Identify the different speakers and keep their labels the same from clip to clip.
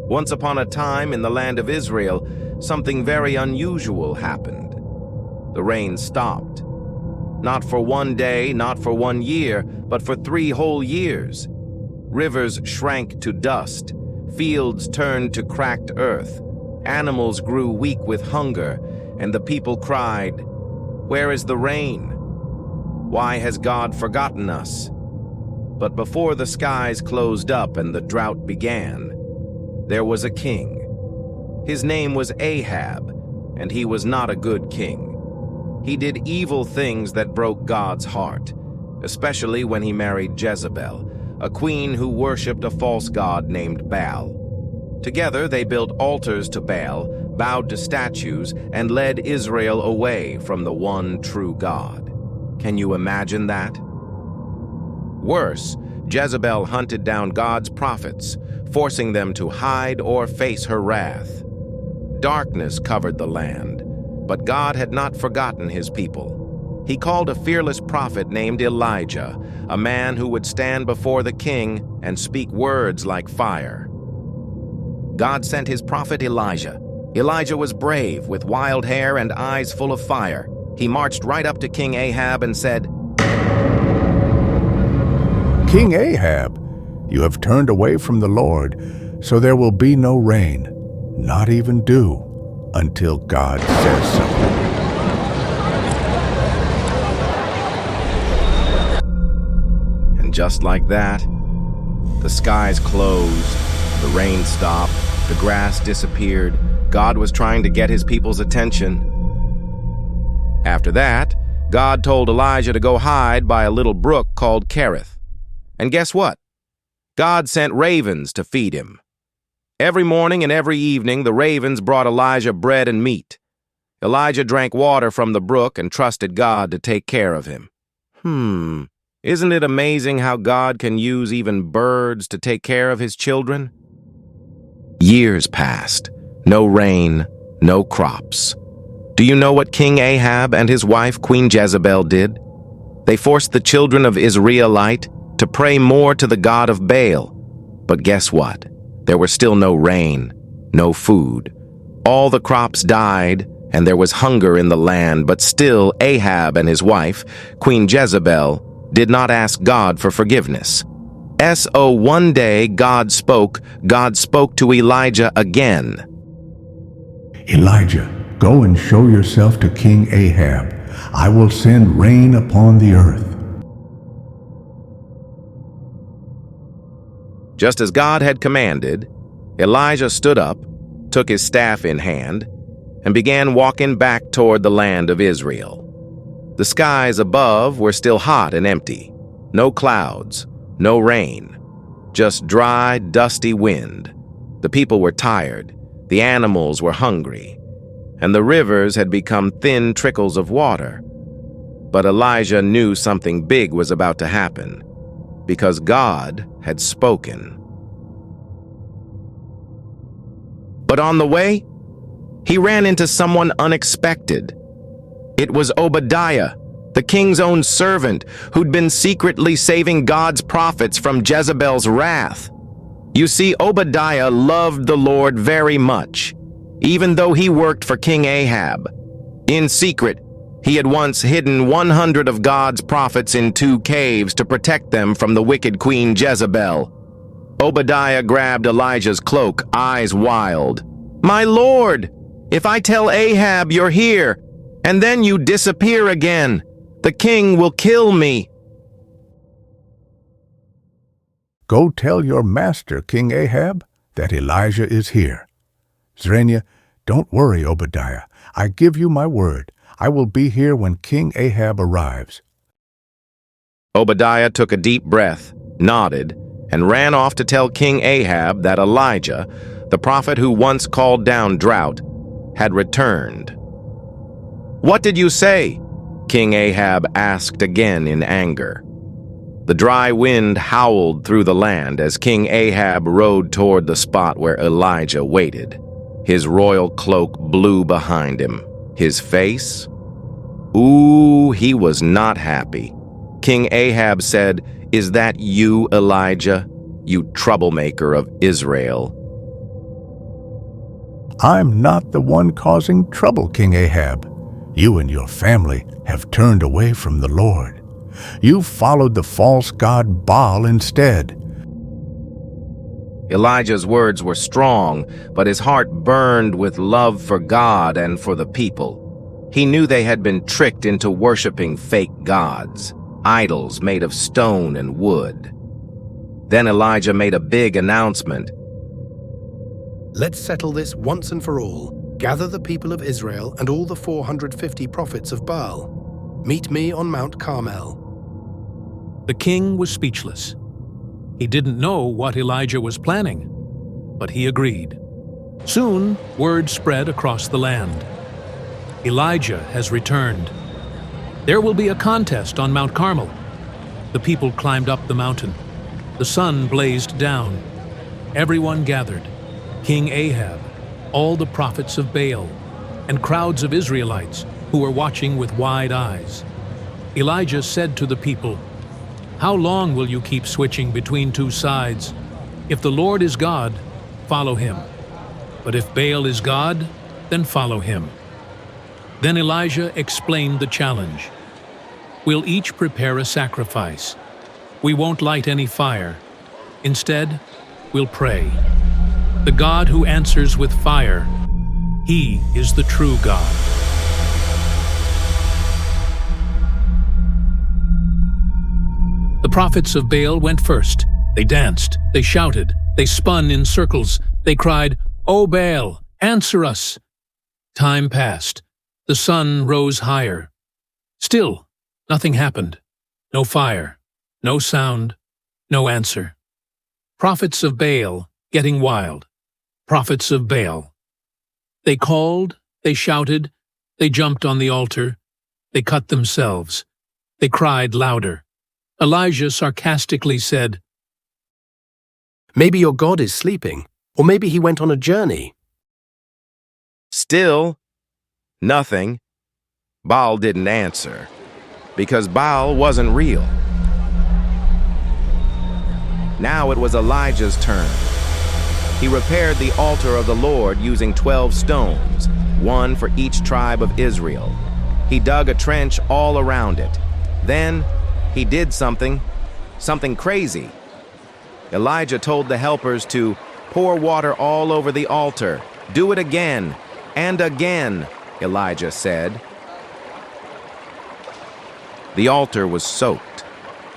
Speaker 1: Once upon a time in the land of Israel, something very unusual happened. The rain stopped. Not for one day, not for 1 year, but for 3 whole years. Rivers shrank to dust. Fields turned to cracked earth. Animals grew weak with hunger, and the people cried, "Where is the rain? Why has God forgotten us?" But before the skies closed up and the drought began, there was a king. His name was Ahab, and he was not a good king. He did evil things that broke God's heart, especially when he married Jezebel, a queen who worshipped a false god named Baal. Together they built altars to Baal, bowed to statues, and led Israel away from the one true God. Can you imagine that? Worse, Jezebel hunted down God's prophets, forcing them to hide or face her wrath. Darkness covered the land, but God had not forgotten his people. He called a fearless prophet named Elijah, a man who would stand before the king and speak words like fire. God sent his prophet Elijah. Elijah was brave, with wild hair and eyes full of fire. He marched right up to King Ahab and said,
Speaker 2: "King Ahab, you have turned away from the Lord, so there will be no rain, not even dew, until God says so."
Speaker 1: And just like that, the skies closed, the rain stopped, the grass disappeared. God was trying to get his people's attention. After that, God told Elijah to go hide by a little brook called Kerith. And guess what? God sent ravens to feed him. Every morning and every evening, the ravens brought Elijah bread and meat. Elijah drank water from the brook and trusted God to take care of him. Isn't it amazing how God can use even birds to take care of his children? Years passed. No rain, no crops. Do you know what King Ahab and his wife, Queen Jezebel, did? They forced the children of Israelite to pray more to the god of Baal. But guess what? There was still no rain, no food. All the crops died, and there was hunger in the land, but still Ahab and his wife, Queen Jezebel, did not ask God for forgiveness. One day God spoke to Elijah again.
Speaker 2: "Elijah, go and show yourself to King Ahab. I will send rain upon the earth."
Speaker 1: Just as God had commanded, Elijah stood up, took his staff in hand, and began walking back toward the land of Israel. The skies above were still hot and empty. No clouds, no rain, just dry, dusty wind. The people were tired, the animals were hungry, and the rivers had become thin trickles of water. But Elijah knew something big was about to happen, because God had spoken. But on the way, he ran into someone unexpected. It was Obadiah, the king's own servant, who'd been secretly saving God's prophets from Jezebel's wrath. You see, Obadiah loved the Lord very much, even though he worked for King Ahab. In secret, he had once hidden 100 of God's prophets in 2 caves to protect them from the wicked Queen Jezebel. Obadiah grabbed Elijah's cloak, eyes wild. "My lord, if I tell Ahab you're here, and then you disappear again, the king will kill me."
Speaker 2: "Go tell your master, King Ahab, that Elijah is here." "Zrenia, don't worry, Obadiah. I give you my word. I will be here when King Ahab arrives."
Speaker 1: Obadiah took a deep breath, nodded, and ran off to tell King Ahab that Elijah, the prophet who once called down drought, had returned. "What did you say?" King Ahab asked again in anger. The dry wind howled through the land as King Ahab rode toward the spot where Elijah waited. His royal cloak blew behind him. His face? Ooh, he was not happy. King Ahab said, "Is that you, Elijah, you troublemaker of Israel?"
Speaker 2: I'm not the one causing trouble, King Ahab. You and your family have turned away from the Lord. You followed the false god Baal instead.
Speaker 1: Elijah's words were strong, but his heart burned with love for God and for the people. He knew they had been tricked into worshiping fake gods, idols made of stone and wood. Then Elijah made a big announcement.
Speaker 3: Let's settle this once and for all. Gather the people of Israel and all the 450 prophets of Baal. Meet me on Mount Carmel.
Speaker 4: The king was speechless. He didn't know what Elijah was planning, but he agreed. Soon, word spread across the land. Elijah has returned. There will be a contest on Mount Carmel. The people climbed up the mountain. The sun blazed down. Everyone gathered. King Ahab, all the prophets of Baal, and crowds of Israelites who were watching with wide eyes. Elijah said to the people, "How long will you keep switching between two sides? If the Lord is God, follow him. But if Baal is God, then follow him." Then Elijah explained the challenge. "We'll each prepare a sacrifice. We won't light any fire. Instead, we'll pray. The God who answers with fire, he is the true God." The prophets of Baal went first. They danced, they shouted, they spun in circles. They cried, "O Baal, answer us!" Time passed. The sun rose higher. Still, nothing happened. No fire, no sound, no answer. Prophets of Baal getting wild. Prophets of Baal. They called, they shouted, they jumped on the altar, they cut themselves, they cried louder. Elijah sarcastically said,
Speaker 3: Maybe your God is sleeping, or maybe he went on a journey.
Speaker 1: Still, nothing. Baal didn't answer, because Baal wasn't real. Now it was Elijah's turn. He repaired the altar of the Lord using 12 stones, one for each tribe of Israel. He dug a trench all around it. Then he did something crazy. Elijah told the helpers to pour water all over the altar. "Do it again and again," Elijah said. The altar was soaked.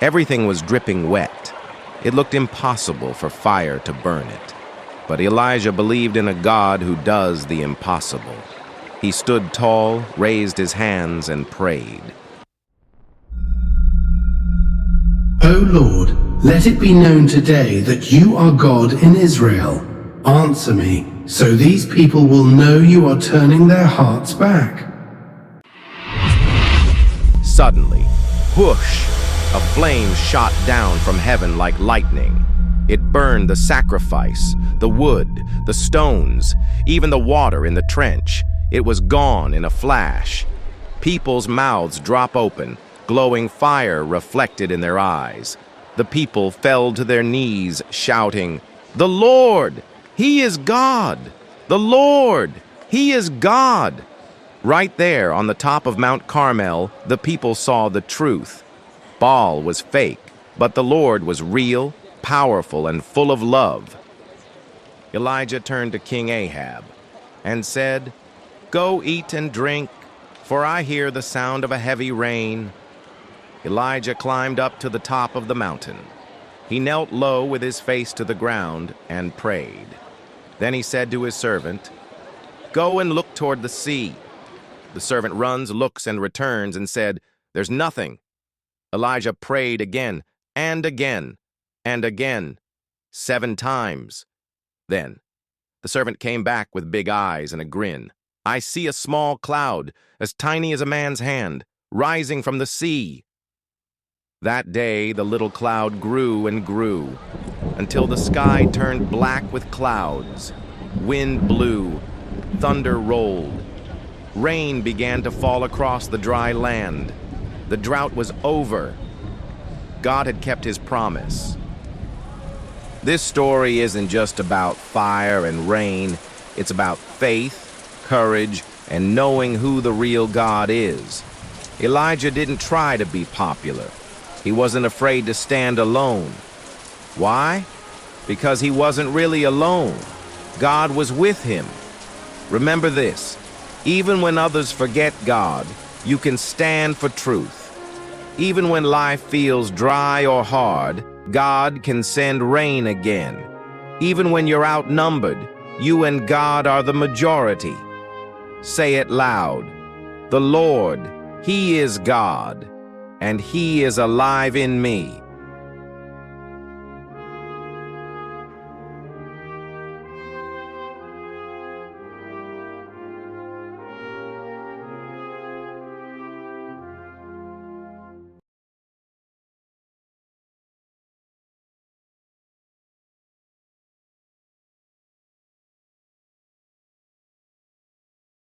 Speaker 1: Everything was dripping wet. It looked impossible for fire to burn it. But Elijah believed in a God who does the impossible. He stood tall, raised his hands, and prayed.
Speaker 3: O Lord, let it be known today that you are God in Israel. Answer me, so these people will know you are turning their hearts back.
Speaker 1: Suddenly, whoosh, a flame shot down from heaven like lightning. It burned the sacrifice, the wood, the stones, even the water in the trench. It was gone in a flash. People's mouths drop open, glowing fire reflected in their eyes. The people fell to their knees, shouting, "The Lord! He is God! The Lord! He is God!" Right there on the top of Mount Carmel, the people saw the truth. Baal was fake, but the Lord was real, powerful, and full of love. Elijah turned to King Ahab and said, "Go eat and drink, for I hear the sound of a heavy rain." Elijah climbed up to the top of the mountain. He knelt low with his face to the ground and prayed. Then he said to his servant, "Go and look toward the sea." The servant runs, looks, and returns and said, "There's nothing." Elijah prayed again and again and again, 7 times. Then the servant came back with big eyes and a grin. "I see a small cloud, as tiny as a man's hand, rising from the sea." That day the little cloud grew and grew, until the sky turned black with clouds. Wind blew, thunder rolled. Rain began to fall across the dry land. The drought was over. God had kept his promise. This story isn't just about fire and rain. It's about faith, courage, and knowing who the real God is. Elijah didn't try to be popular. He wasn't afraid to stand alone. Why? Because he wasn't really alone. God was with him. Remember this: even when others forget God, you can stand for truth. Even when life feels dry or hard, God can send rain again. Even when you're outnumbered, you and God are the majority. Say it loud: the Lord, He is God, and He is alive in me.